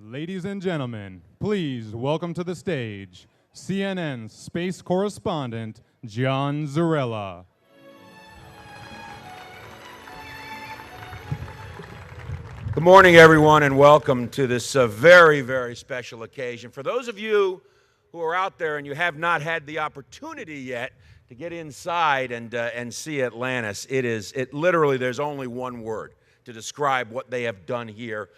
Ladies and gentlemen, please welcome to the stage CNN's space correspondent, John Zarella. Good morning, everyone, and welcome to this very, very special occasion. For those of you who are out there and you have not had the opportunity yet to get inside and see Atlantis, it literally, there's only one word to describe what they have done here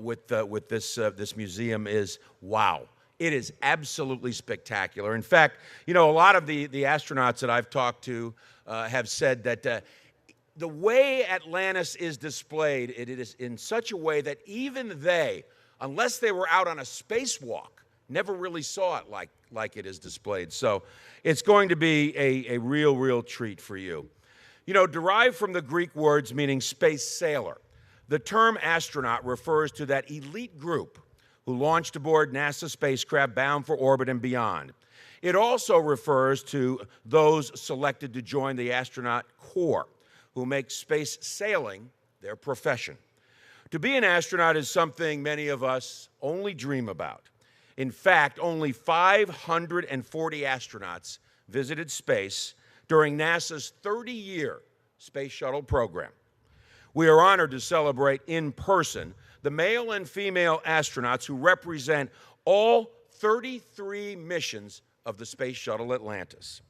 with this museum is wow. It is absolutely spectacular. In fact, you know, a lot of the astronauts that I've talked to have said that the way Atlantis is displayed, it is in such a way that even they, unless they were out on a spacewalk, never really saw it like it is displayed. So it's going to be a real treat for you. You know, derived from the Greek words meaning space sailor, the term astronaut refers to that elite group who launched aboard NASA spacecraft bound for orbit and beyond. It also refers to those selected to join the astronaut corps, who make space sailing their profession. To be an astronaut is something many of us only dream about. In fact, only 540 astronauts visited space during NASA's 30-year Space Shuttle program. We are honored to celebrate in person the male and female astronauts who represent all 33 missions of the Space Shuttle Atlantis.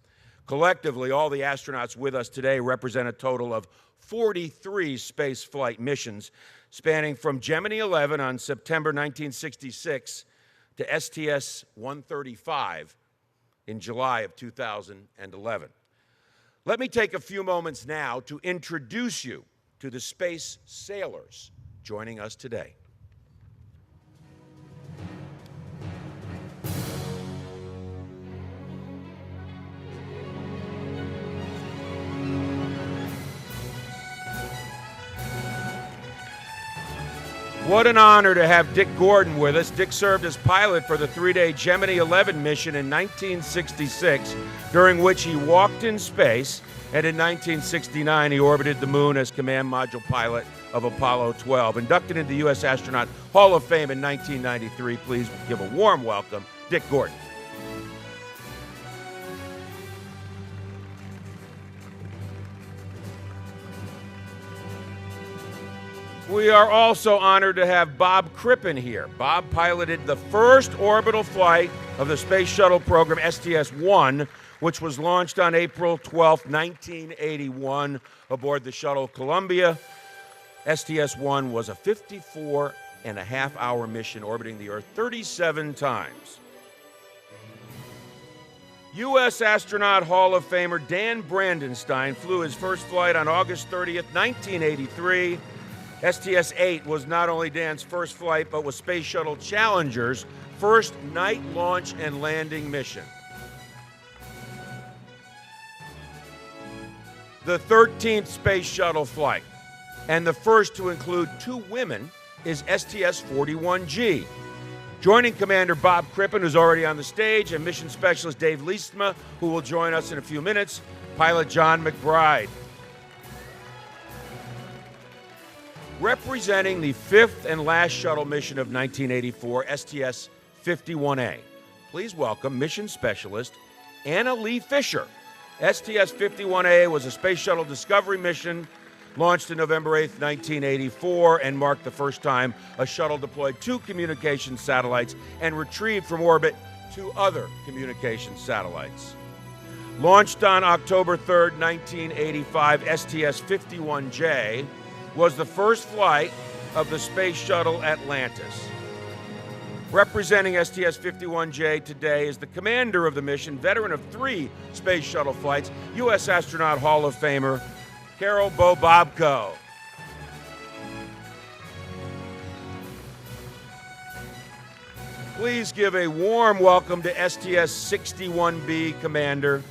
Collectively, all the astronauts with us today represent a total of 43 space flight missions spanning from Gemini 11 on September 1966 to STS-135 in July of 2011. Let me take a few moments now to introduce you to the space sailors joining us today. What an honor to have Dick Gordon with us. Dick served as pilot for the three-day Gemini 11 mission in 1966, during which he walked in space, and in 1969 he orbited the moon as command module pilot of Apollo 12. Inducted into the U.S. Astronaut Hall of Fame in 1993, please give a warm welcome, Dick Gordon. We are also honored to have Bob Crippen here. Bob piloted the first orbital flight of the Space Shuttle program, STS-1, which was launched on April 12, 1981, aboard the shuttle Columbia. STS-1 was a 54.5-hour mission orbiting the Earth 37 times. U.S. Astronaut Hall of Famer Dan Brandenstein flew his first flight on August 30th, 1983. STS-8 was not only Dan's first flight, but was Space Shuttle Challenger's first night launch and landing mission. The 13th Space Shuttle flight, and the first to include 2 women, is STS-41G. Joining Commander Bob Crippen, who's already on the stage, and Mission Specialist Dave Liestma, who will join us in a few minutes, pilot John McBride. Representing the 5th and last shuttle mission of 1984, STS-51A. Please welcome Mission Specialist Anna Lee Fisher. STS-51A was a Space Shuttle Discovery mission launched on November 8, 1984, and marked the first time a shuttle deployed 2 communication satellites and retrieved from orbit 2 other communication satellites. Launched on October 3, 1985, STS-51J was the first flight of the Space Shuttle Atlantis. Representing STS-51J today is the commander of the mission, veteran of 3 Space Shuttle flights, U.S. Astronaut Hall of Famer, Carol Bobko. Please give a warm welcome to STS-61B commander,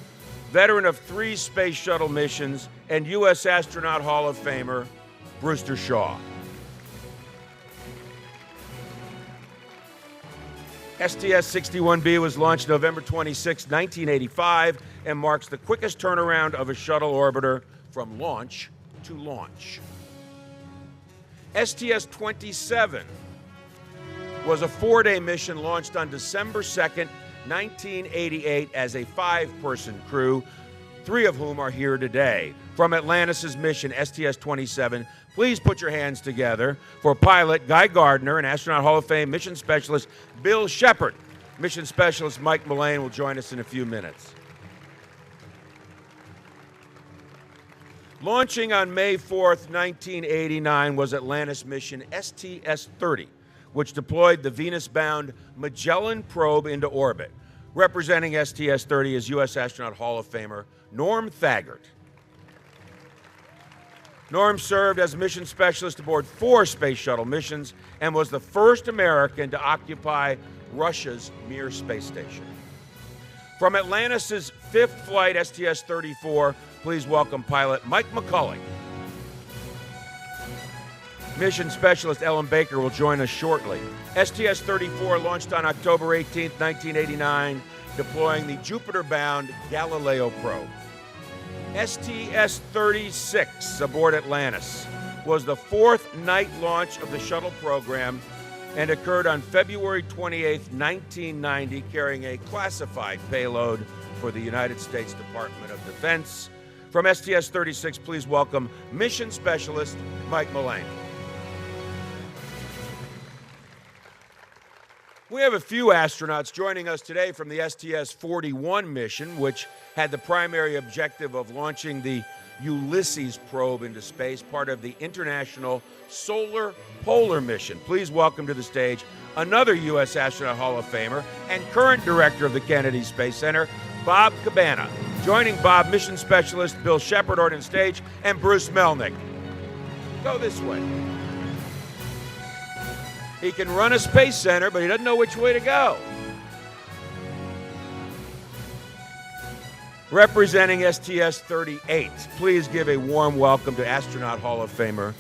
veteran of 3 Space Shuttle missions, and U.S. Astronaut Hall of Famer, Brewster Shaw. STS-61B was launched November 26, 1985, and marks the quickest turnaround of a shuttle orbiter from launch to launch. STS-27 was a 4-day mission launched on December 2nd, 1988 as a 5-person crew, 3 of whom are here today. From Atlantis' mission, STS-27, please put your hands together for pilot Guy Gardner and Astronaut Hall of Fame mission specialist Bill Shepard. Mission specialist Mike Mullane will join us in a few minutes. Launching on May 4th, 1989 was Atlantis mission STS-30, which deployed the Venus-bound Magellan probe into orbit. Representing STS-30 is U.S. Astronaut Hall of Famer Norm Thagard. Norm served as mission specialist aboard 4 Space Shuttle missions and was the first American to occupy Russia's Mir space station. From Atlantis' 5th flight, STS-34, please welcome pilot Mike McCulloch. Mission specialist Ellen Baker will join us shortly. STS-34 launched on October 18, 1989, deploying the Jupiter-bound Galileo probe. STS-36 aboard Atlantis was the 4th night launch of the shuttle program and occurred on February 28, 1990, carrying a classified payload for the United States Department of Defense. From STS-36, please welcome mission specialist Mike Mullane. We have a few astronauts joining us today from the STS-41 mission, which had the primary objective of launching the Ulysses probe into space, part of the International Solar Polar Mission. Please welcome to the stage another U.S. Astronaut Hall of Famer and current director of the Kennedy Space Center, Bob Cabana. Joining Bob, mission specialist Bill Shepard on stage, and Bruce Melnick. Go this way. He can run a space center, but he doesn't know which way to go. Representing STS-38, please give a warm welcome to Astronaut Hall of Famer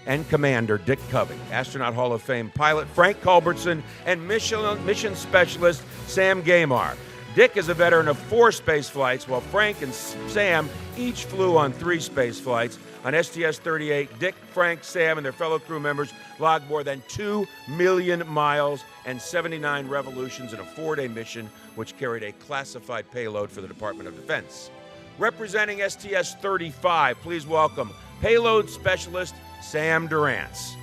and Commander Dick Covey, Astronaut Hall of Fame pilot Frank Culbertson, and mission specialist Sam Gaymar. Dick is a veteran of 4 space flights, while Frank and Sam each flew on 3 space flights. On STS-38, Dick, Frank, Sam, and their fellow crew members logged more than 2 million miles and 79 revolutions in a 4-day mission, which carried a classified payload for the Department of Defense. Representing STS-35, please welcome payload specialist Sam Durrance.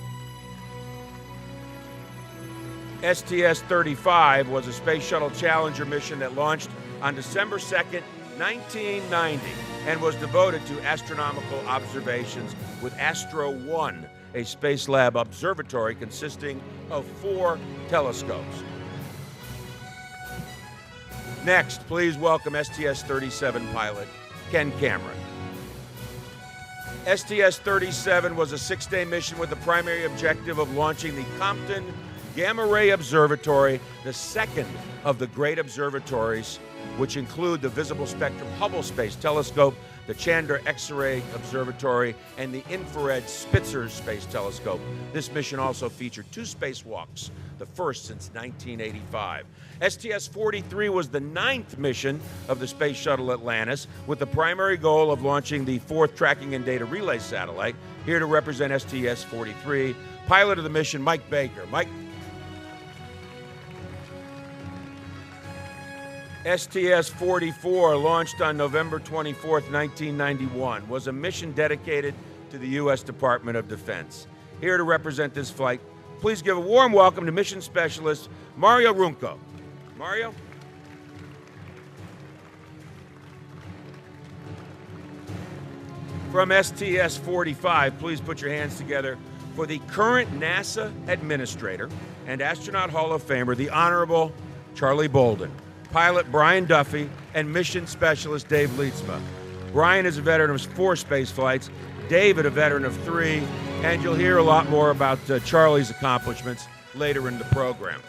STS-35 was a Space Shuttle Challenger mission that launched on December 2nd, 1990, and was devoted to astronomical observations with Astro 1, a Space Lab observatory consisting of 4 telescopes. Next, please welcome STS-37 pilot Ken Cameron. STS-37 was a 6-day mission with the primary objective of launching the Compton Gamma Ray Observatory, the second of the great observatories, which include the Visible Spectrum Hubble Space Telescope, the Chandra X-ray Observatory, and the Infrared Spitzer Space Telescope. This mission also featured 2 spacewalks, the first since 1985. STS-43 was the 9th mission of the Space Shuttle Atlantis, with the primary goal of launching the 4th Tracking and Data Relay Satellite. Here to represent STS-43, pilot of the mission, Mike Baker. Mike. STS-44, launched on November 24, 1991, was a mission dedicated to the U.S. Department of Defense. Here to represent this flight, please give a warm welcome to mission specialist Mario Runco. Mario? From STS-45, please put your hands together for the current NASA Administrator and Astronaut Hall of Famer, the Honorable Charlie Bolden, pilot Brian Duffy, and mission specialist Dave Leitsma. Brian is a veteran of 4 space flights, David a veteran of 3, and you'll hear a lot more about Charlie's accomplishments later in the program.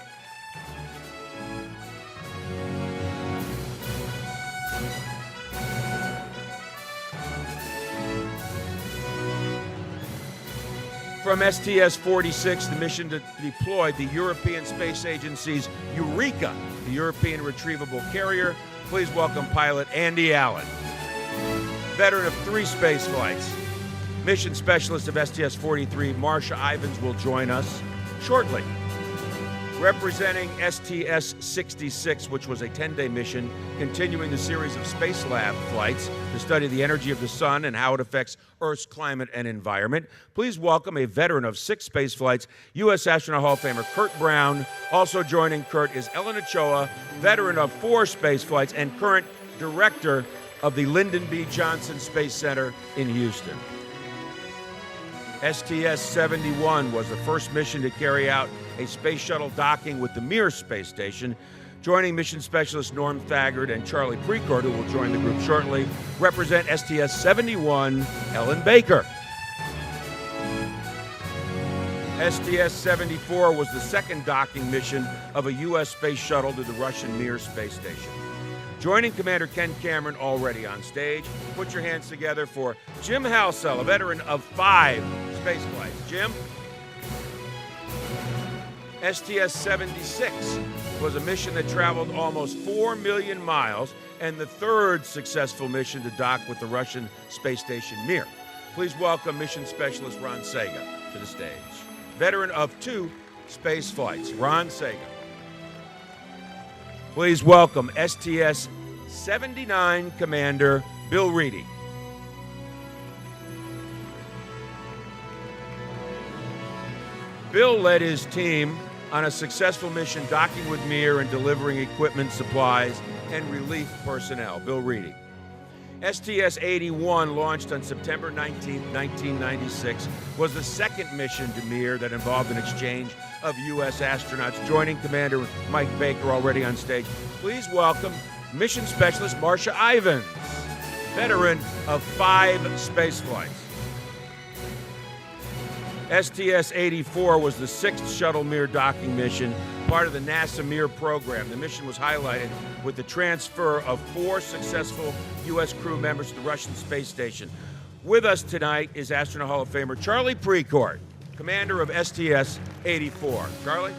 From STS-46, the mission deployed the European Space Agency's Eureka, the European Retrievable Carrier. Please welcome pilot Andy Allen, veteran of 3 space flights. Mission specialist of STS-43, Marcia Ivins, will join us shortly. Representing STS-66, which was a 10-day mission continuing the series of Space Lab flights to study the energy of the sun and how it affects Earth's climate and environment, please welcome a veteran of 6 space flights, U.S. Astronaut Hall of Famer Kurt Brown. Also joining Kurt is Ellen Ochoa, veteran of 4 space flights and current director of the Lyndon B. Johnson Space Center in Houston. STS-71 was the first mission to carry out a space shuttle docking with the Mir space station. Joining mission specialist Norm Thagard and Charlie Precourt, who will join the group shortly, represent STS-71, Ellen Baker. STS-74 was the second docking mission of a U.S. space shuttle to the Russian Mir space station. Joining Commander Ken Cameron, already on stage, put your hands together for Jim Halsell, a veteran of 5 space flights. Jim? STS-76 was a mission that traveled almost 4 million miles and the 3rd successful mission to dock with the Russian space station Mir. Please welcome mission specialist Ron Sega to the stage. Veteran of 2 space flights, Ron Sega. Please welcome STS-79 Commander Bill Reedy. Bill led his team on a successful mission docking with Mir and delivering equipment, supplies, and relief personnel. Bill Reedy. STS-81, launched on September 19, 1996, was the second mission to Mir that involved an exchange of U.S. astronauts. Joining Commander Mike Baker, already on stage, please welcome mission specialist Marcia Ivins, veteran of 5 space flights. STS-84 was the 6th shuttle Mir docking mission, part of the NASA Mir program. The mission was highlighted with the transfer of 4 successful U.S. crew members to the Russian space station. With us tonight is Astronaut Hall of Famer Charlie Precourt, commander of STS-84. Charlie?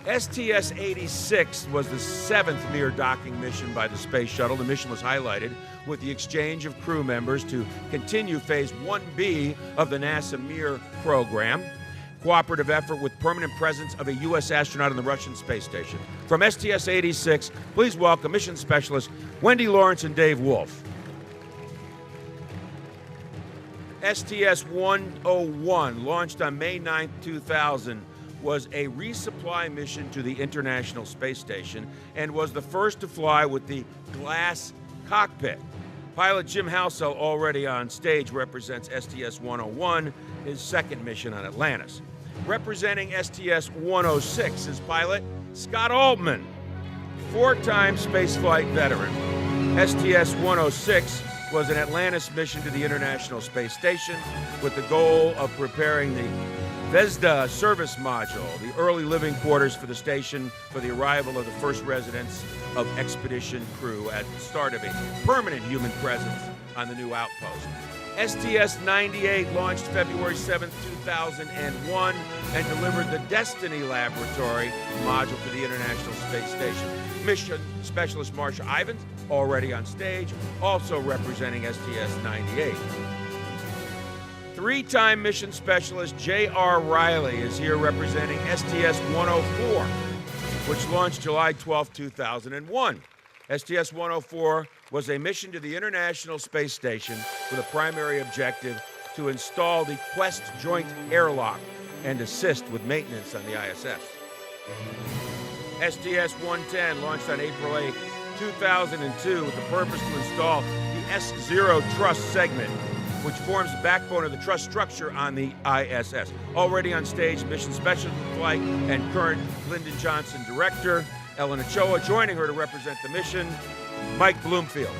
STS-86 was the 7th Mir docking mission by the space shuttle. The mission was highlighted with the exchange of crew members to continue Phase 1B of the NASA Mir program, cooperative effort with permanent presence of a U.S. astronaut on the Russian space station. From STS-86, please welcome mission specialists Wendy Lawrence and Dave Wolf. STS-101, launched on May 9, 2000, was a resupply mission to the International Space Station and was the first to fly with the glass cockpit. Pilot Jim Halsell, already on stage, represents STS-101, his second mission on Atlantis. Representing STS-106 is pilot Scott Altman, 4-time spaceflight veteran. STS-106 was an Atlantis mission to the International Space Station with the goal of preparing the Zvezda service module, the early living quarters for the station for the arrival of the first residents of expedition crew at the start of a permanent human presence on the new outpost. STS-98 launched February 7, 2001 and delivered the Destiny Laboratory module to the International Space Station. Mission specialist Marcia Ivins, already on stage, also representing STS-98. 3-time mission specialist J.R. Riley is here representing STS-104, which launched July 12, 2001. STS-104 was a mission to the International Space Station with a primary objective to install the Quest Joint Airlock and assist with maintenance on the ISS. STS-110 launched on April 8, 2002 with the purpose to install the S0 truss segment, which forms the backbone of the truss structure on the ISS. Already on stage, mission specialist flight and current Lyndon Johnson director, Ellen Ochoa. Joining her to represent the mission, Mike Bloomfield.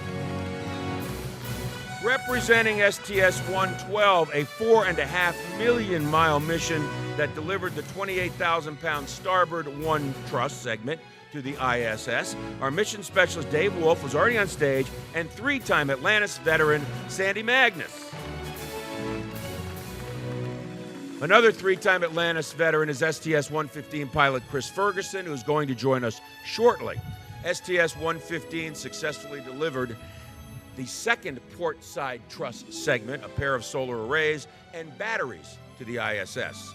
Representing STS-112, a 4.5 million mile mission that delivered the 28,000-pound starboard 1 truss segment to the ISS. Our mission specialist Dave Wolf was already on stage, and 3-time Atlantis veteran Sandy Magnus. Another 3-time Atlantis veteran is STS-115 pilot Chris Ferguson, who's going to join us shortly. STS-115 successfully delivered the second port side truss segment, a pair of solar arrays, and batteries to the ISS.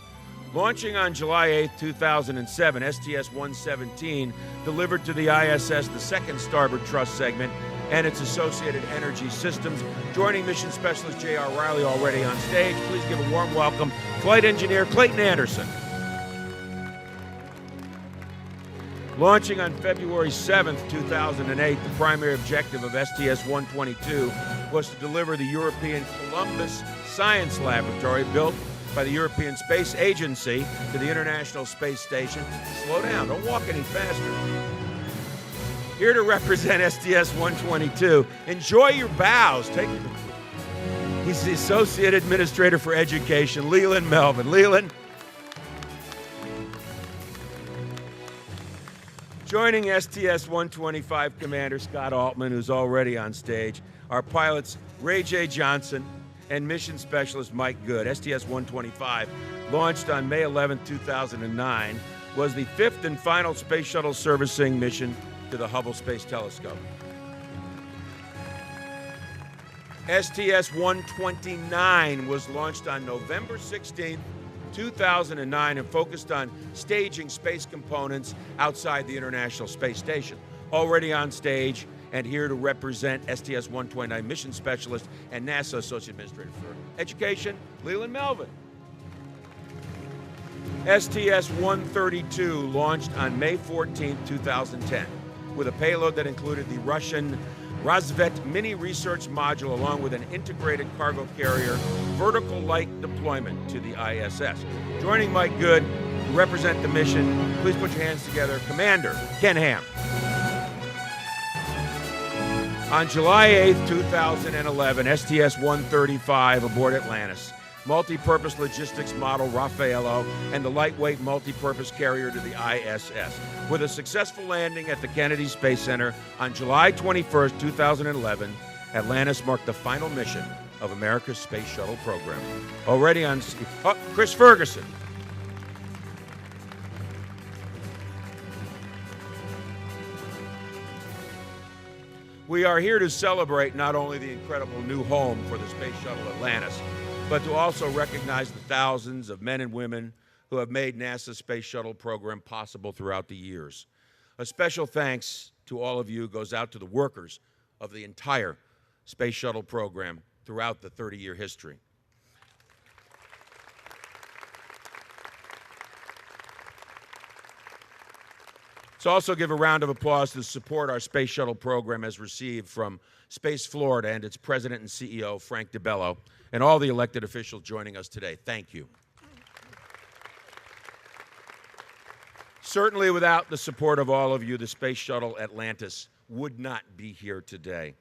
Launching on July 8, 2007, STS-117 delivered to the ISS the second starboard truss segment and its associated energy systems. Joining Mission Specialist J.R. Riley already on stage, please give a warm welcome, Flight Engineer Clayton Anderson. Launching on February 7, 2008, the primary objective of STS-122 was to deliver the European Columbus Science Laboratory, built by the European Space Agency, to the International Space Station. Slow down, don't walk any faster. Here to represent STS-122, enjoy your bows. He's the Associate Administrator for Education, Leland Melvin. Leland. Joining STS-125 Commander Scott Altman, who's already on stage, are pilots Ray J. Johnson and Mission Specialist Mike Good. STS-125, launched on May 11, 2009, was the fifth and final space shuttle servicing mission to the Hubble Space Telescope. STS-129 was launched on November 16, 2009, and focused on staging space components outside the International Space Station. Already on stage and here to represent STS-129 Mission Specialist and NASA Associate Administrator for Education, Leland Melvin. STS-132 launched on May 14, 2010, with a payload that included the Russian Razvet mini research module along with an integrated cargo carrier vertical light deployment to the ISS. Joining Mike Good to represent the mission, please put your hands together, Commander Ken Ham. On July 8, 2011, STS-135 aboard Atlantis, multi-purpose logistics model Raffaello, and the lightweight multi-purpose carrier to the ISS. With a successful landing at the Kennedy Space Center on July 21, 2011, Atlantis marked the final mission of America's Space Shuttle program. Already on... Chris Ferguson. We are here to celebrate not only the incredible new home for the Space Shuttle Atlantis, but to also recognize the thousands of men and women who have made NASA's Space Shuttle program possible throughout the years. A special thanks to all of you goes out to the workers of the entire Space Shuttle program throughout the 30-year history. Let's also give a round of applause to the support our Space Shuttle program has received from Space Florida and its president and CEO, Frank DiBello, and all the elected officials joining us today. Thank you. Certainly without the support of all of you, the Space Shuttle Atlantis would not be here today.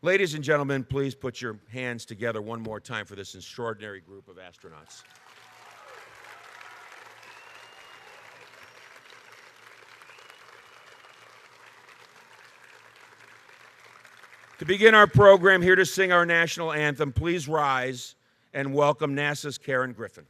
Ladies and gentlemen, please put your hands together one more time for this extraordinary group of astronauts. To begin our program, here to sing our national anthem, please rise and welcome NASA's Karen Griffin.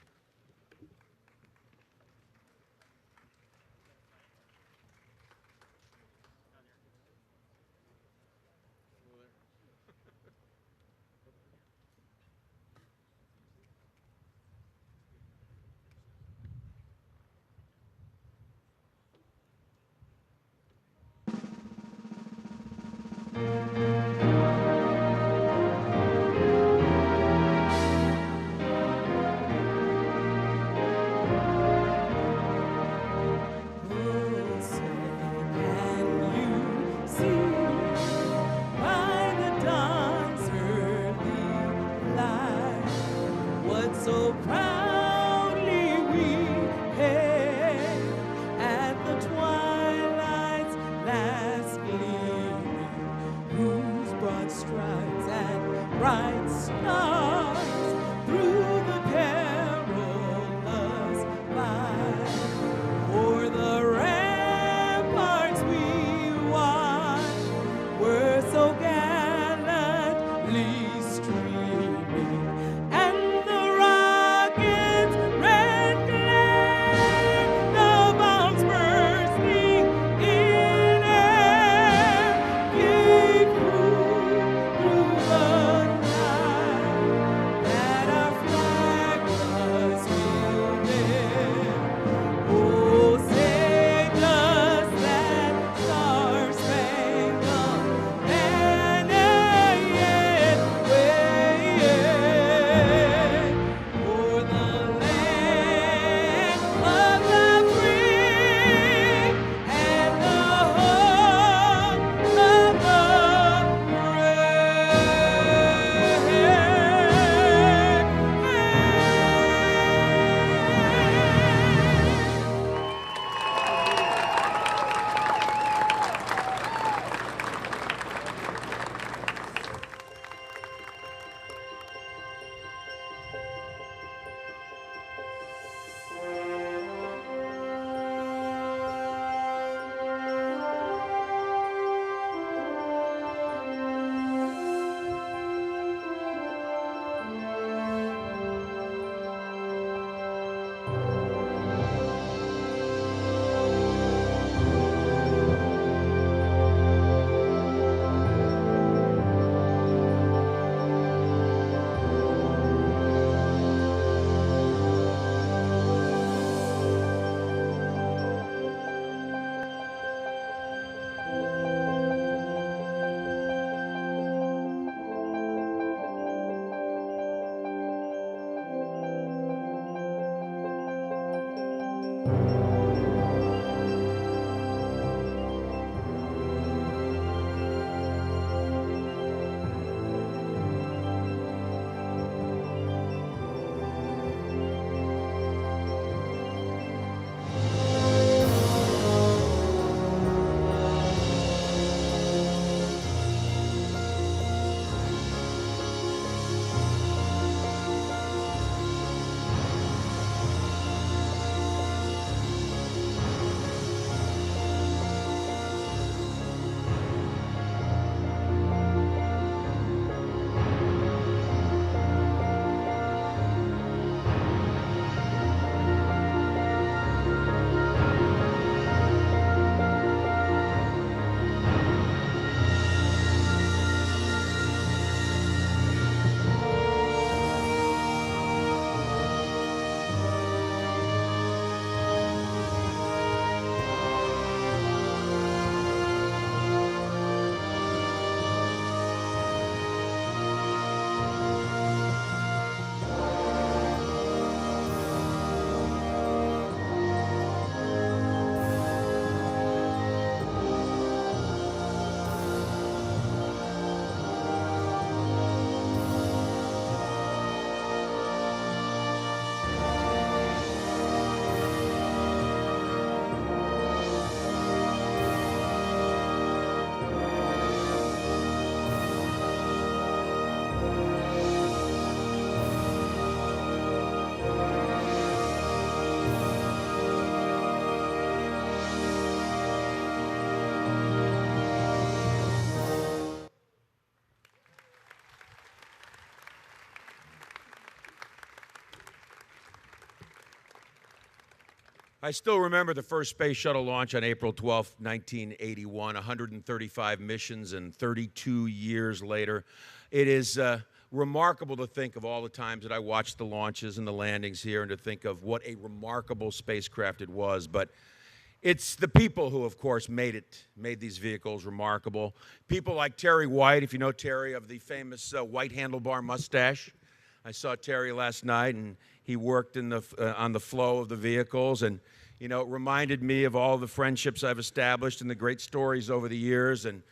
I still remember the first space shuttle launch on April 12, 1981, 135 missions and 32 years later. It is remarkable to think of all the times that I watched the launches and the landings here and to think of what a remarkable spacecraft it was. But it's the people who, of course, made these vehicles remarkable. People like Terry White, if you know Terry, of the famous white handlebar mustache. I saw Terry last night, and he worked on the flow of the vehicles, and it reminded me of all the friendships I've established and the great stories over the years. And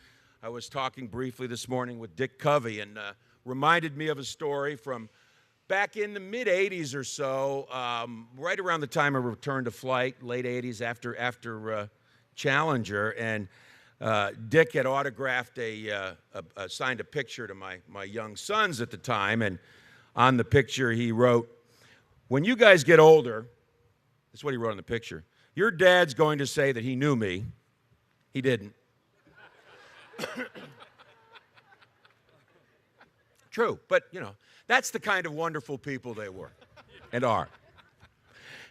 I was talking briefly this morning with Dick Covey, and reminded me of a story from back in the mid-'80s or so, right around the time of return to flight, late '80s, after Challenger, and Dick had autographed signed a picture to my young sons at the time, and on the picture he wrote, "When you guys get older," this is what he wrote on the picture, "your dad's going to say that he knew me. He didn't." True, but that's the kind of wonderful people they were and are.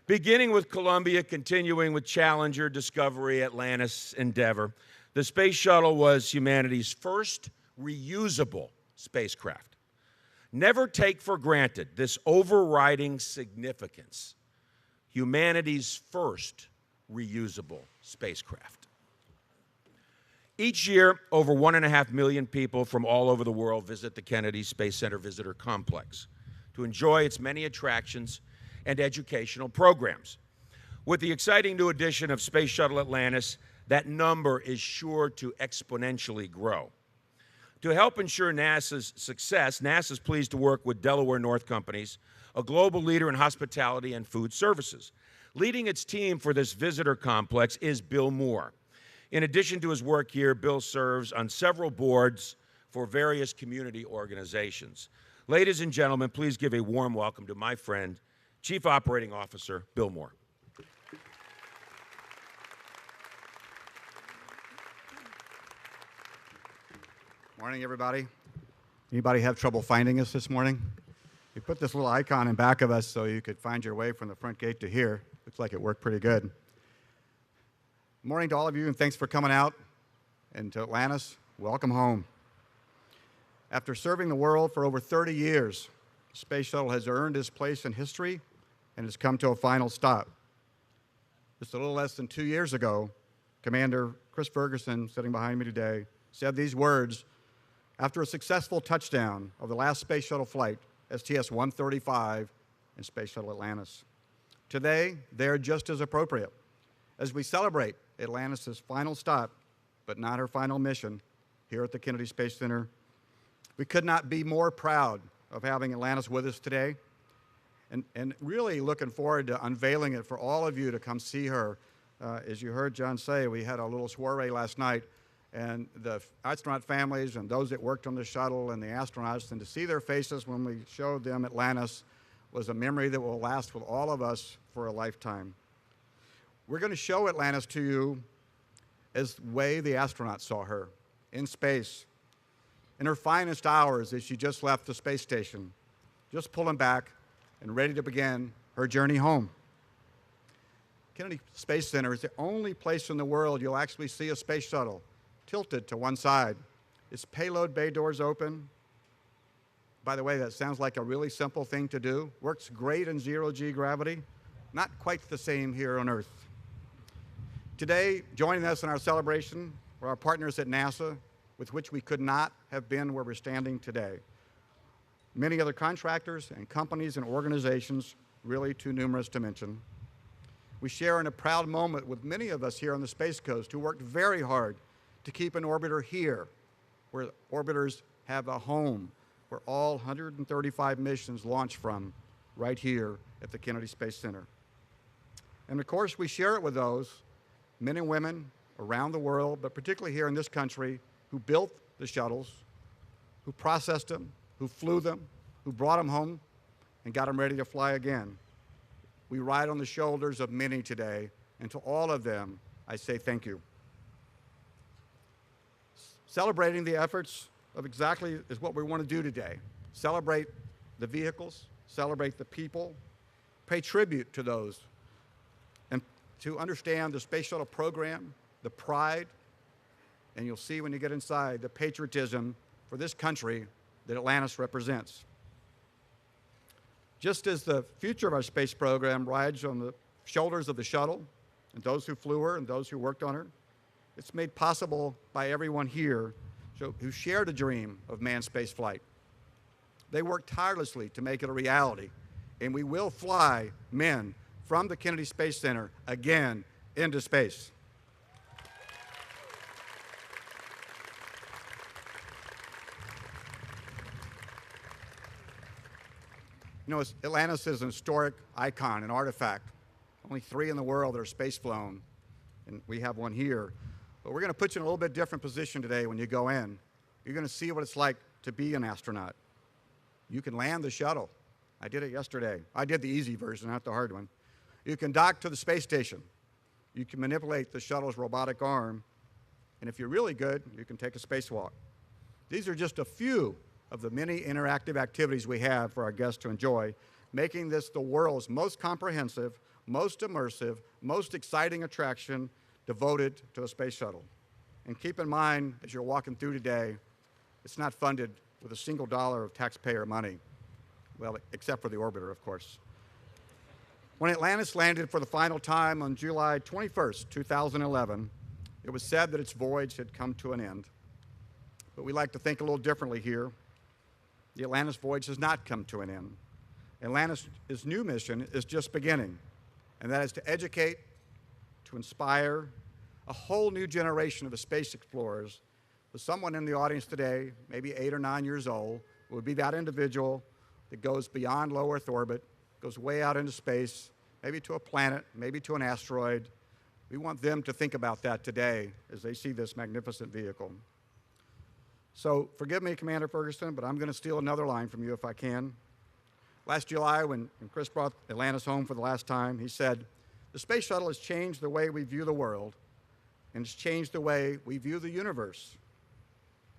Beginning with Columbia, continuing with Challenger, Discovery, Atlantis, Endeavour, the Space Shuttle was humanity's first reusable spacecraft. Never take for granted this overriding significance: humanity's first reusable spacecraft. Each year, over 1.5 million people from all over the world visit the Kennedy Space Center Visitor Complex to enjoy its many attractions and educational programs. With the exciting new addition of Space Shuttle Atlantis, that number is sure to exponentially grow. To help ensure NASA's success, NASA is pleased to work with Delaware North Companies, a global leader in hospitality and food services. Leading its team for this visitor complex is Bill Moore. In addition to his work here, Bill serves on several boards for various community organizations. Ladies and gentlemen, please give a warm welcome to my friend, Chief Operating Officer Bill Moore. Morning, everybody. Anybody have trouble finding us this morning? We put this little icon in back of us so you could find your way from the front gate to here. Looks like it worked pretty good. Morning to all of you, and thanks for coming out. And to Atlantis, welcome home. After serving the world for over 30 years, the Space Shuttle has earned its place in history and has come to a final stop. Just a little less than 2 years ago, Commander Chris Ferguson, sitting behind me today, said these words after a successful touchdown of the last Space Shuttle flight, STS-135, in Space Shuttle Atlantis. Today, they're just as appropriate. As we celebrate Atlantis' final stop, but not her final mission, here at the Kennedy Space Center, we could not be more proud of having Atlantis with us today, and really looking forward to unveiling it for all of you to come see her. As you heard John say, we had a little soiree last night, and the astronaut families and those that worked on the shuttle and the astronauts, and to see their faces when we showed them Atlantis was a memory that will last with all of us for a lifetime. We're going to show Atlantis to you as the way the astronauts saw her, in space, in her finest hours as she just left the space station, just pulling back and ready to begin her journey home. Kennedy Space Center is the only place in the world you'll actually see a space shuttle tilted to one side. Its payload bay doors open. By the way, that sounds like a really simple thing to do. Works great in zero-G gravity. Not quite the same here on Earth. Today, joining us in our celebration are our partners at NASA, with which we could not have been where we're standing today. Many other contractors and companies and organizations, really too numerous to mention. We share in a proud moment with many of us here on the Space Coast who worked very hard to keep an orbiter here, where orbiters have a home, where all 135 missions launch from, right here at the Kennedy Space Center. And of course, we share it with those men and women around the world, but particularly here in this country, who built the shuttles, who processed them, who flew them, who brought them home and got them ready to fly again. We ride on the shoulders of many today, and to all of them, I say thank you. Celebrating the efforts of exactly is what we want to do today. Celebrate the vehicles, celebrate the people, pay tribute to those, and to understand the Space Shuttle program, the pride, and you'll see when you get inside the patriotism for this country that Atlantis represents. Just as the future of our space program rides on the shoulders of the shuttle and those who flew her and those who worked on her, it's made possible by everyone here who shared a dream of manned space flight. They worked tirelessly to make it a reality, and we will fly men from the Kennedy Space Center again into space. You know, Atlantis is an historic icon, an artifact. Only 3 in the world that are space flown, and we have one here. But we're going to put you in a little bit different position today when you go in. You're going to see what it's like to be an astronaut. You can land the shuttle. I did it yesterday. I did the easy version, not the hard one. You can dock to the space station. You can manipulate the shuttle's robotic arm. And if you're really good, you can take a spacewalk. These are just a few of the many interactive activities we have for our guests to enjoy, making this the world's most comprehensive, most immersive, most exciting attraction devoted to a space shuttle. And keep in mind, as you're walking through today, it's not funded with a single dollar of taxpayer money. Well, except for the orbiter, of course. When Atlantis landed for the final time on July 21st, 2011, it was said that its voyage had come to an end. But we like to think a little differently here. The Atlantis voyage has not come to an end. Atlantis' new mission is just beginning, and that is to educate, to inspire a whole new generation of space explorers. With someone in the audience today, maybe 8 or 9 years old, would be that individual that goes beyond low Earth orbit, goes way out into space, maybe to a planet, maybe to an asteroid. We want them to think about that today as they see this magnificent vehicle. So forgive me, Commander Ferguson, but I'm going to steal another line from you if I can. Last July, when Chris brought Atlantis home for the last time, he said, "The space shuttle has changed the way we view the world, and it's changed the way we view the universe.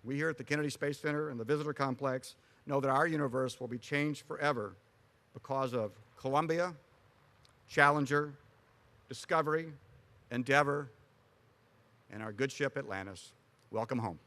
We here at the Kennedy Space Center and the Visitor Complex know that our universe will be changed forever because of Columbia, Challenger, Discovery, Endeavour, and our good ship Atlantis. Welcome home."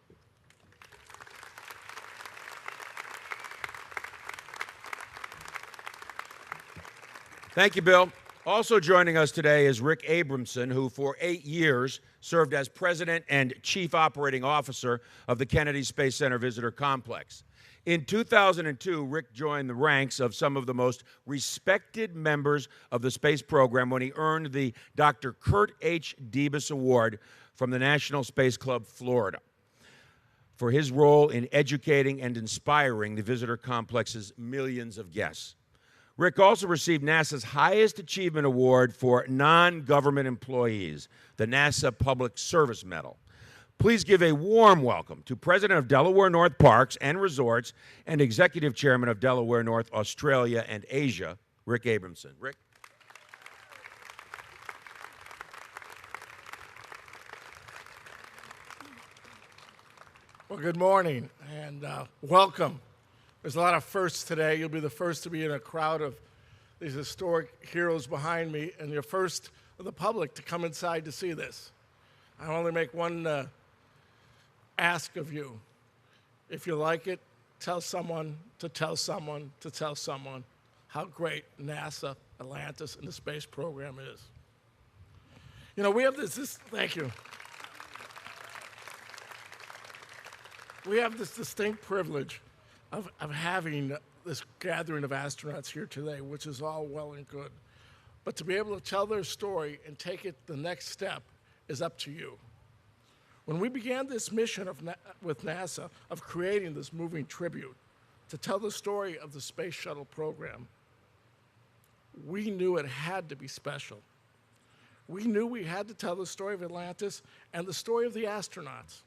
Thank you, Bill. Also joining us today is Rick Abramson, who for 8 years served as President and Chief Operating Officer of the Kennedy Space Center Visitor Complex. In 2002, Rick joined the ranks of some of the most respected members of the space program when he earned the Dr. Kurt H. Debus Award from the National Space Club, Florida, for his role in educating and inspiring the visitor complex's millions of guests. Rick also received NASA's highest achievement award for non-government employees, the NASA Public Service Medal. Please give a warm welcome to President of Delaware North Parks and Resorts and Executive Chairman of Delaware North Australia and Asia, Rick Abramson. Rick. Well, good morning and welcome. There's a lot of firsts today. You'll be the first to be in a crowd of these historic heroes behind me, and you're first of the public to come inside to see this. I only make one ask of you. If you like it, tell someone to tell someone to tell someone how great NASA, Atlantis, and the space program is. You know, we have thank you. We have this distinct privilege of having this gathering of astronauts here today, which is all well and good. But to be able to tell their story and take it the next step is up to you. When we began this mission with NASA of creating this moving tribute to tell the story of the Space Shuttle program, we knew it had to be special. We knew we had to tell the story of Atlantis and the story of the astronauts.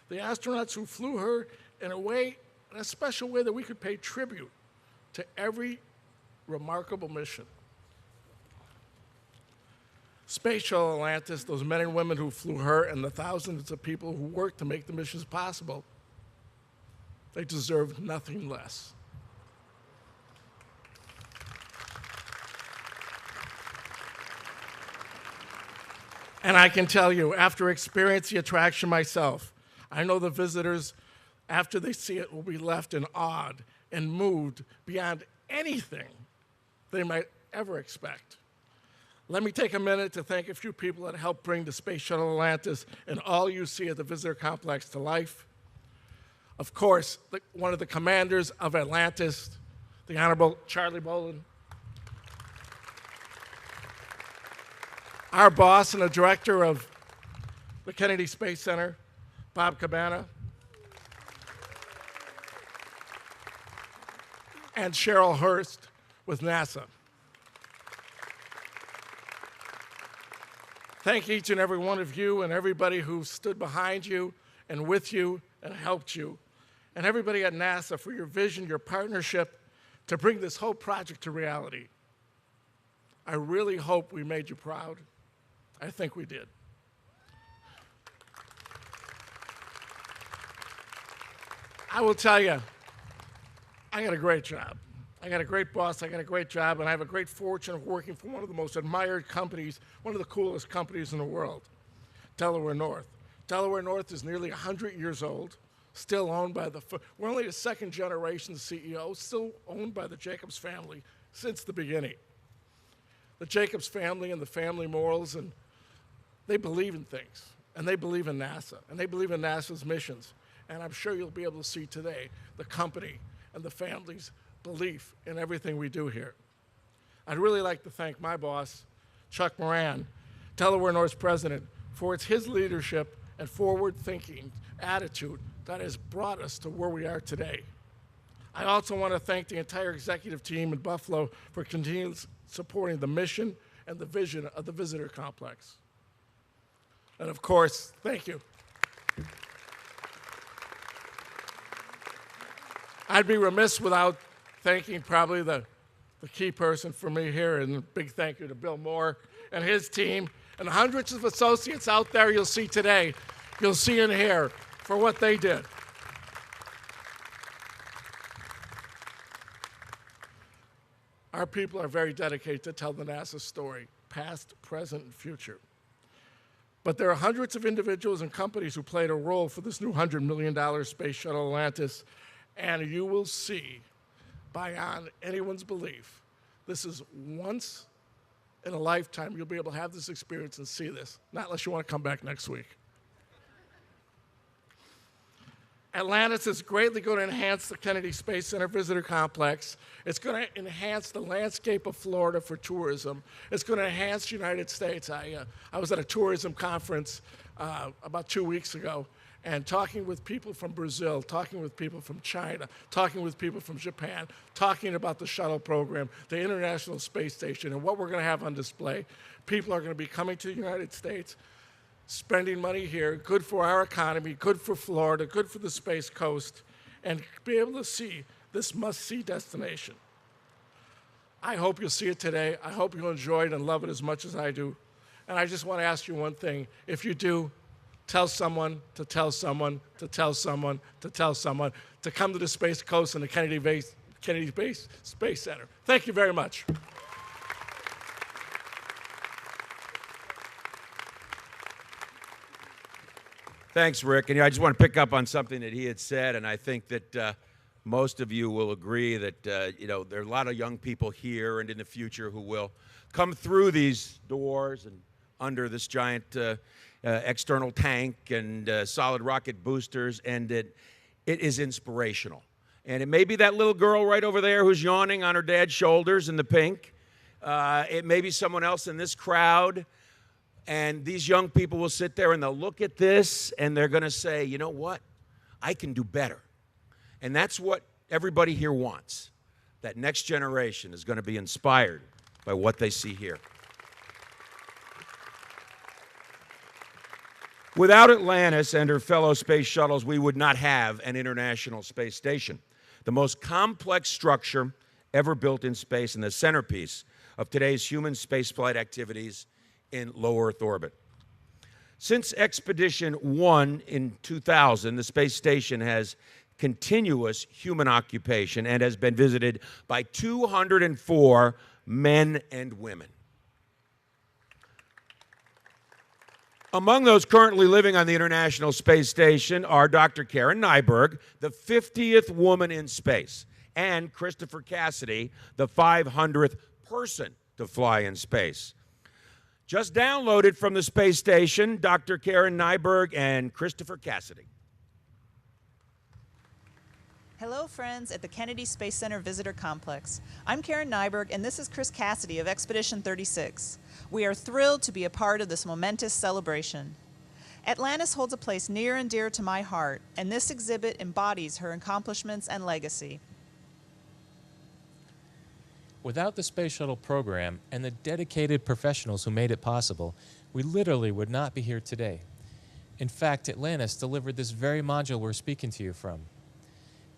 The astronauts who flew her in a special way that we could pay tribute to every remarkable mission. Space Shuttle Atlantis, those men and women who flew her, and the thousands of people who worked to make the missions possible, they deserve nothing less. And I can tell you, after experiencing the attraction myself, I know the visitors, after they see it, will be left in awed and moved beyond anything they might ever expect. Let me take a minute to thank a few people that helped bring the Space Shuttle Atlantis and all you see at the visitor complex to life. Of course, one of the commanders of Atlantis, the Honorable Charlie Bolden. Our boss and the director of the Kennedy Space Center, Bob Cabana. And Cheryl Hurst with NASA. Thank each and every one of you and everybody who stood behind you and with you and helped you, and everybody at NASA for your vision, your partnership to bring this whole project to reality. I really hope we made you proud. I think we did. I will tell you, I got a great job. I got a great boss, I got a great job, and I have a great fortune of working for one of the most admired companies, one of the coolest companies in the world, Delaware North. Delaware North is nearly 100 years old, still owned by we're only the second generation CEO, still owned by the Jacobs family since the beginning. The Jacobs family and the family morals, and they believe in things, and they believe in NASA, and they believe in NASA's missions. And I'm sure you'll be able to see today the company and the family's belief in everything we do here. I'd really like to thank my boss, Chuck Moran, Delaware North's president, for his leadership and forward-thinking attitude that has brought us to where we are today. I also want to thank the entire executive team in Buffalo for continuing supporting the mission and the vision of the visitor complex. And of course, thank you. I'd be remiss without thanking probably the key person for me here, and a big thank you to Bill Moore and his team and hundreds of associates out there you'll see today, you'll see in here for what they did. Our people are very dedicated to tell the NASA story, past, present, and future. But there are hundreds of individuals and companies who played a role for this new $100 million Space Shuttle Atlantis. And you will see, beyond anyone's belief, this is once in a lifetime you'll be able to have this experience and see this, not unless you want to come back next week. Atlantis is greatly going to enhance the Kennedy Space Center Visitor Complex. It's going to enhance the landscape of Florida for tourism. It's going to enhance the United States. I was at a tourism conference about 2 weeks ago, and talking with people from Brazil, talking with people from China, talking with people from Japan, talking about the shuttle program, the International Space Station, and what we're going to have on display. People are going to be coming to the United States, spending money here, good for our economy, good for Florida, good for the Space Coast, and be able to see this must-see destination. I hope you'll see it today. I hope you'll enjoy it and love it as much as I do. And I just want to ask you one thing. If you do, tell someone to tell someone to tell someone to tell someone to come to the Space Coast and the Kennedy Space Center. Thank you very much. Thanks, Rick. And I just want to pick up on something that he had said, and I think that most of you will agree that there are a lot of young people here and in the future who will come through these doors and under this giant external tank and solid rocket boosters, and it is inspirational. And it may be that little girl right over there who's yawning on her dad's shoulders in the pink. It may be someone else in this crowd. And these young people will sit there and they'll look at this and they're going to say, you know what? I can do better. And that's what everybody here wants. That next generation is going to be inspired by what they see here. Without Atlantis and her fellow space shuttles, we would not have an International Space Station, the most complex structure ever built in space and the centerpiece of today's human spaceflight activities in low Earth orbit. Since Expedition 1 in 2000, the space station has continuous human occupation and has been visited by 204 men and women. Among those currently living on the International Space Station are Dr. Karen Nyberg, the 50th woman in space, and Christopher Cassidy, the 500th person to fly in space. Just downloaded from the space station, Dr. Karen Nyberg and Christopher Cassidy. Hello, friends at the Kennedy Space Center Visitor Complex. I'm Karen Nyberg, and this is Chris Cassidy of Expedition 36. We are thrilled to be a part of this momentous celebration. Atlantis holds a place near and dear to my heart, and this exhibit embodies her accomplishments and legacy. Without the Space Shuttle program and the dedicated professionals who made it possible, we literally would not be here today. In fact, Atlantis delivered this very module we're speaking to you from.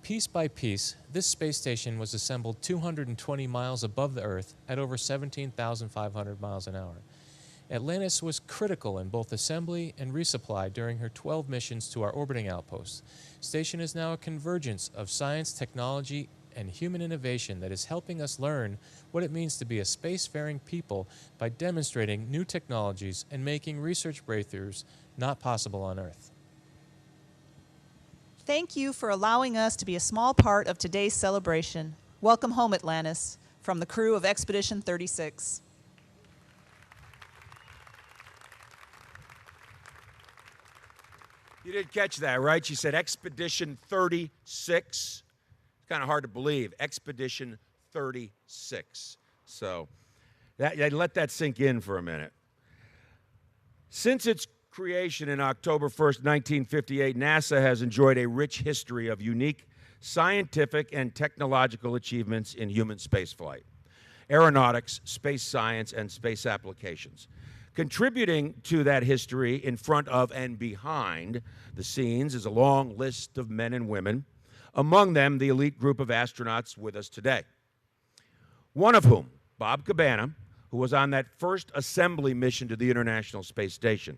Piece by piece, this space station was assembled 220 miles above the Earth at over 17,500 miles an hour. Atlantis was critical in both assembly and resupply during her 12 missions to our orbiting outposts. Station is now a convergence of science, technology, and human innovation that is helping us learn what it means to be a spacefaring people by demonstrating new technologies and making research breakthroughs not possible on Earth. Thank you for allowing us to be a small part of today's celebration. Welcome home, Atlantis, from the crew of Expedition 36. You did catch that, right? She said Expedition 36. It's kind of hard to believe. Expedition 36. So let that sink in for a minute. Since its creation in October 1st, 1958, NASA has enjoyed a rich history of unique scientific and technological achievements in human spaceflight, aeronautics, space science, and space applications. Contributing to that history in front of and behind the scenes is a long list of men and women, among them the elite group of astronauts with us today. One of whom, Bob Cabana, who was on that first assembly mission to the International Space Station.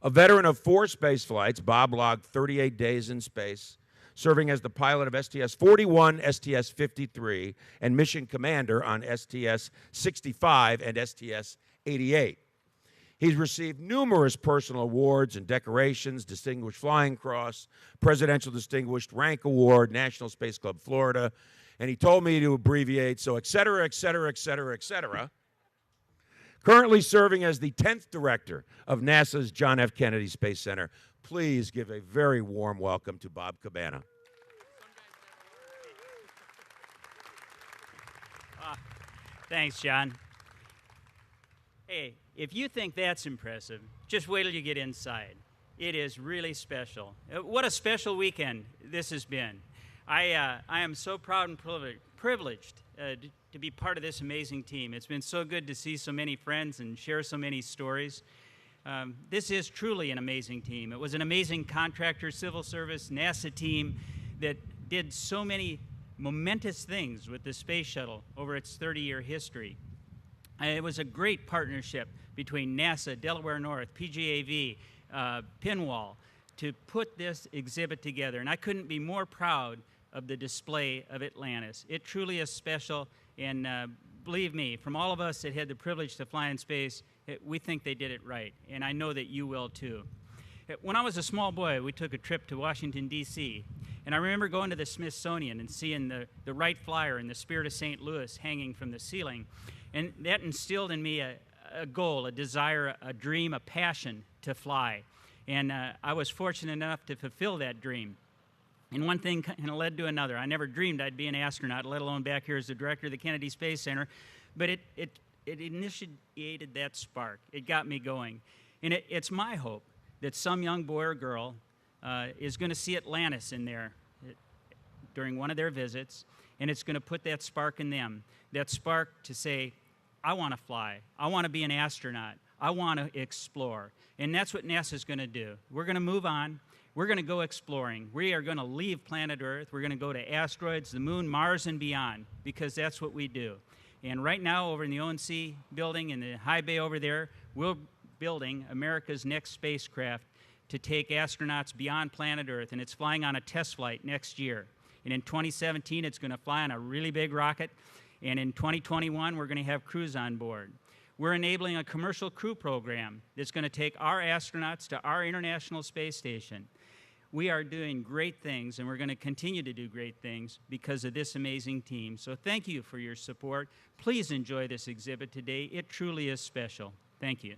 A veteran of 4 space flights, Bob logged 38 days in space, serving as the pilot of STS-41, STS-53, and mission commander on STS-65 and STS-88. He's received numerous personal awards and decorations, Distinguished Flying Cross, Presidential Distinguished Rank Award, National Space Club Florida, and he told me to abbreviate, so et cetera, et cetera, et cetera, et cetera. Currently serving as the 10th director of NASA's John F. Kennedy Space Center, please give a very warm welcome to Bob Cabana. Thanks, John. Hey, if you think that's impressive, just wait till you get inside. It is really special. What a special weekend this has been. I am so proud and privileged to be part of this amazing team. It's been so good to see so many friends and share so many stories. This is truly an amazing team. It was an amazing contractor, civil service, NASA team that did so many momentous things with the space shuttle over its 30-year history. It was a great partnership between NASA, Delaware North, PGAV, Pinwall, to put this exhibit together. And I couldn't be more proud of the display of Atlantis. It truly is special, and believe me, from all of us that had the privilege to fly in space, we think they did it right, and I know that you will too. When I was a small boy, we took a trip to Washington, D.C., and I remember going to the Smithsonian and seeing the Wright Flyer and the Spirit of St. Louis hanging from the ceiling, and that instilled in me a goal, a desire, a dream, a passion to fly, and I was fortunate enough to fulfill that dream. And one thing kind of led to another. I never dreamed I'd be an astronaut, let alone back here as the director of the Kennedy Space Center. But it initiated that spark. It got me going. And it's my hope that some young boy or girl is going to see Atlantis in there during one of their visits, and it's going to put that spark in them, that spark to say, I want to fly. I want to be an astronaut. I want to explore. And that's what NASA's going to do. We're going to move on. We're going to go exploring. We are going to leave planet Earth. We're going to go to asteroids, the moon, Mars, and beyond, because that's what we do. And right now, over in the ONC building in the high bay over there, we're building America's next spacecraft to take astronauts beyond planet Earth, and it's flying on a test flight next year. And in 2017, it's going to fly on a really big rocket, and in 2021, we're going to have crews on board. We're enabling a commercial crew program that's going to take our astronauts to our International Space Station. We are doing great things, and we're going to continue to do great things because of this amazing team. So thank you for your support. Please enjoy this exhibit today. It truly is special. Thank you.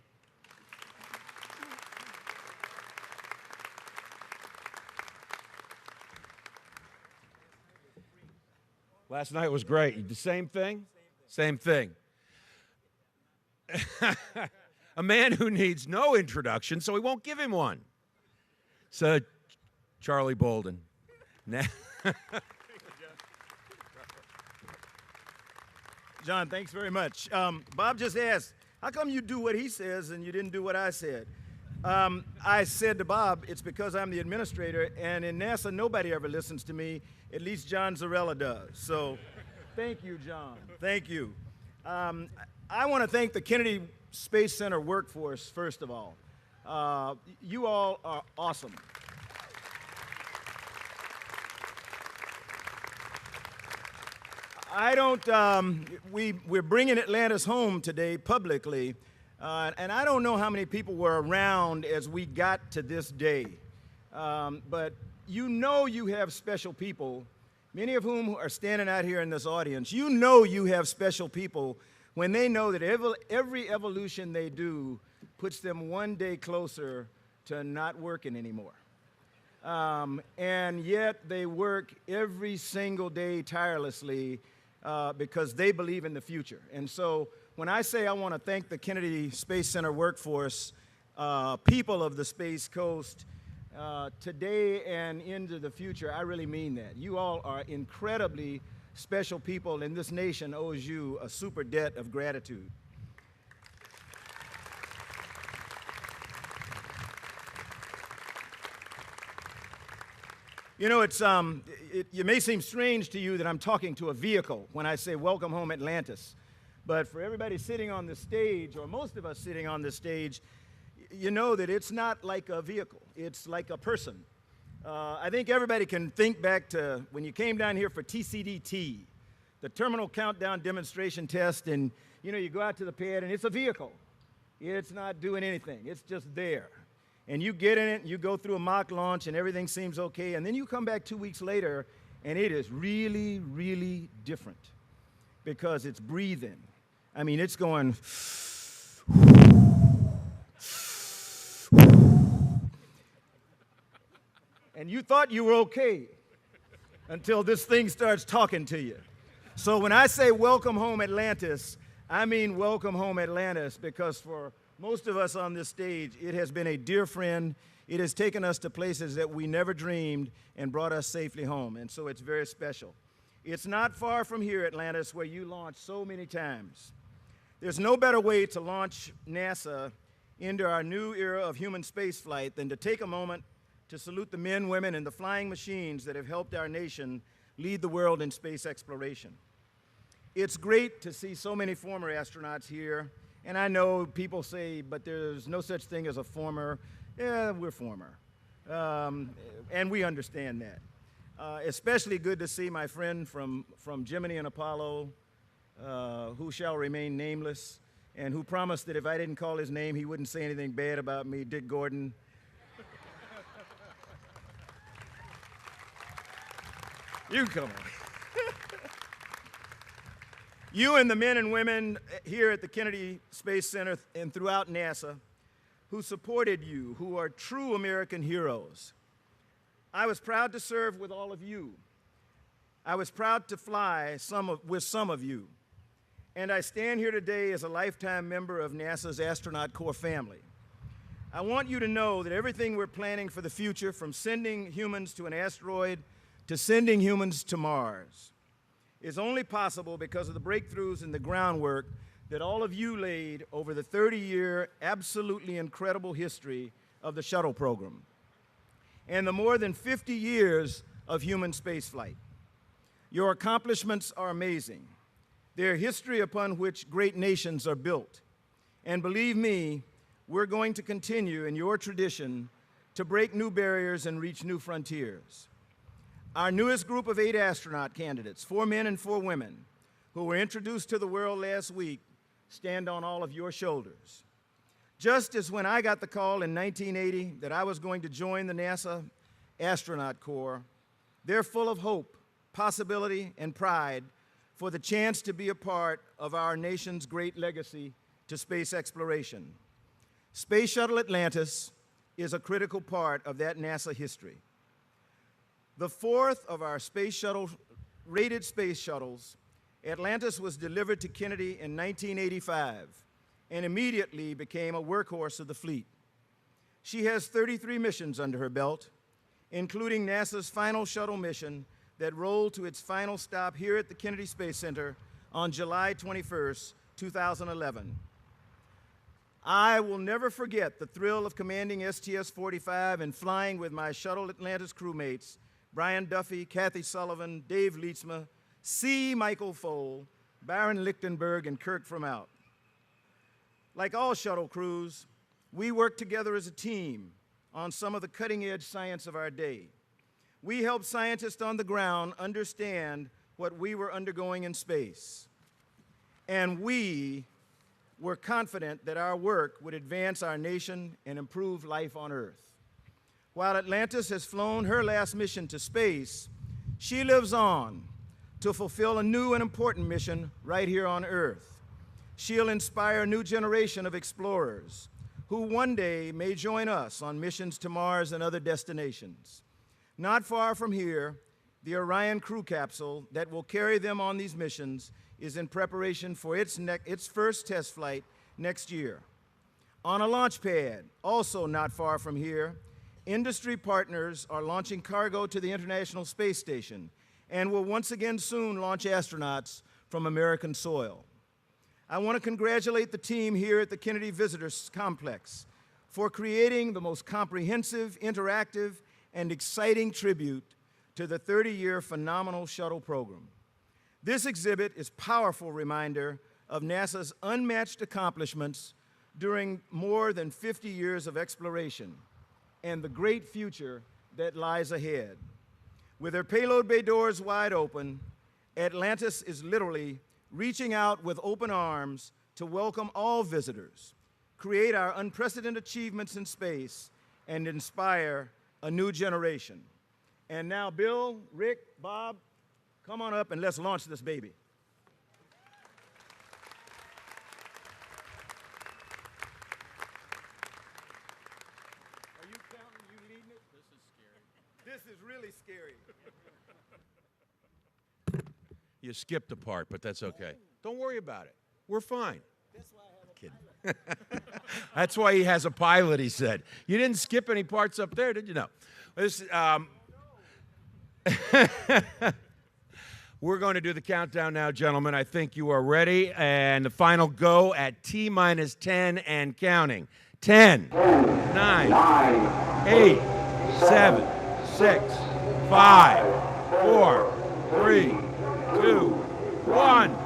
Last night was great. The same thing? Same thing. A man who needs no introduction, so we won't give him one. So, Charlie Bolden. John, thanks very much. Bob just asked, how come you do what he says and you didn't do what I said? I said to Bob, it's because I'm the administrator, and in NASA, nobody ever listens to me. At least John Zarella does. So thank you, John. Thank you. I want to thank the Kennedy Space Center workforce, first of all. You all are awesome. We're bringing Atlantis home today publicly, and I don't know how many people were around as we got to this day, but you know you have special people, many of whom are standing out here in this audience. You know you have special people when they know that every evolution they do puts them one day closer to not working anymore. And yet they work every single day tirelessly because they believe in the future. And so when I say I want to thank the Kennedy Space Center workforce, people of the Space Coast, today and into the future, I really mean that. You all are incredibly special people, and this nation owes you a super debt of gratitude. You know, it may seem strange to you that I'm talking to a vehicle when I say welcome home Atlantis, but for everybody sitting on the stage, or most of us sitting on the stage, you know that it's not like a vehicle, it's like a person. I think everybody can think back to when you came down here for TCDT, the Terminal Countdown Demonstration Test, and you know, you go out to the pad and it's a vehicle. It's not doing anything, it's just there. And you get in it, and you go through a mock launch, and everything seems okay, and then you come back 2 weeks later, and it is really, really different because it's breathing. I mean, it's going. And you thought you were okay until this thing starts talking to you. So when I say welcome home Atlantis, I mean welcome home Atlantis, because for most of us on this stage, it has been a dear friend. It has taken us to places that we never dreamed and brought us safely home, and so it's very special. It's not far from here, Atlantis, where you launched so many times. There's no better way to launch NASA into our new era of human spaceflight than to take a moment to salute the men, women, and the flying machines that have helped our nation lead the world in space exploration. It's great to see so many former astronauts here, and I know people say, but there's no such thing as a former. Yeah, we're former, and we understand that. Especially good to see my friend from Gemini and Apollo, who shall remain nameless, and who promised that if I didn't call his name, he wouldn't say anything bad about me, Dick Gordon. You come on. You and the men and women here at the Kennedy Space Center and throughout NASA who supported you, who are true American heroes. I was proud to serve with all of you. I was proud to fly with some of you. And I stand here today as a lifetime member of NASA's astronaut corps family. I want you to know that everything we're planning for the future, from sending humans to an asteroid to sending humans to Mars, is only possible because of the breakthroughs and the groundwork that all of you laid over the 30-year, absolutely incredible history of the shuttle program, and the more than 50 years of human spaceflight. Your accomplishments are amazing. They're history upon which great nations are built. And believe me, we're going to continue in your tradition to break new barriers and reach new frontiers. Our newest group of 8 astronaut candidates, 4 men and 4 women, who were introduced to the world last week, stand on all of your shoulders. Just as when I got the call in 1980 that I was going to join the NASA Astronaut Corps, they're full of hope, possibility, and pride for the chance to be a part of our nation's great legacy to space exploration. Space Shuttle Atlantis is a critical part of that NASA history. The 4th of our space shuttle, rated space shuttles, Atlantis was delivered to Kennedy in 1985 and immediately became a workhorse of the fleet. She has 33 missions under her belt, including NASA's final shuttle mission that rolled to its final stop here at the Kennedy Space Center on July 21st, 2011. I will never forget the thrill of commanding STS-45 and flying with my Shuttle Atlantis crewmates, Brian Duffy, Kathy Sullivan, Dave Leitsma, C. Michael Foale, Baron Lichtenberg, and Kirk Fromout. Like all shuttle crews, we work together as a team on some of the cutting-edge science of our day. We help scientists on the ground understand what we were undergoing in space. And we were confident that our work would advance our nation and improve life on Earth. While Atlantis has flown her last mission to space, she lives on to fulfill a new and important mission right here on Earth. She'll inspire a new generation of explorers who one day may join us on missions to Mars and other destinations. Not far from here, the Orion crew capsule that will carry them on these missions is in preparation for its first test flight next year. On a launch pad, also not far from here, industry partners are launching cargo to the International Space Station and will once again soon launch astronauts from American soil. I want to congratulate the team here at the Kennedy Visitors Complex for creating the most comprehensive, interactive, and exciting tribute to the 30-year phenomenal shuttle program. This exhibit is a powerful reminder of NASA's unmatched accomplishments during more than 50 years of exploration and the great future that lies ahead. With her payload bay doors wide open, Atlantis is literally reaching out with open arms to welcome all visitors, create our unprecedented achievements in space, and inspire a new generation. And now, Bill, Rick, Bob, come on up and let's launch this baby. Are you counting? You leading it? This is scary. This is really scary. You skipped a part, but that's okay. Don't worry about it. We're fine. Kidding. That's why he has a pilot, he said. You didn't skip any parts up there, did you? No. This, we're going to do the countdown now, gentlemen. I think you are ready. And the final go at T-minus 10 and counting. 10, 9, 8, 7, 6, 5, 4, 3, 2, 1.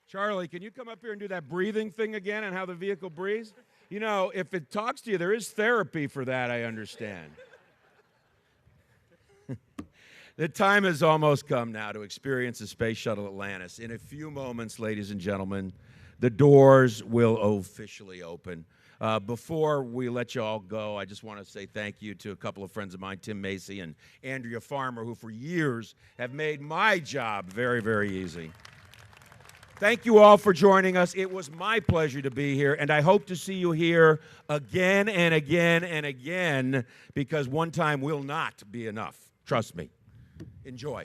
Charlie, can you come up here and do that breathing thing again and how the vehicle breathes? You know, if it talks to you, there is therapy for that, I understand. The time has almost come now to experience the Space Shuttle Atlantis. In a few moments, ladies and gentlemen, the doors will officially open. Before we let you all go, I just want to say thank you to a couple of friends of mine, Tim Macy and Andrea Farmer, who for years have made my job very, very easy. Thank you all for joining us. It was my pleasure to be here, and I hope to see you here again and again and again, because one time will not be enough. Trust me. Enjoy.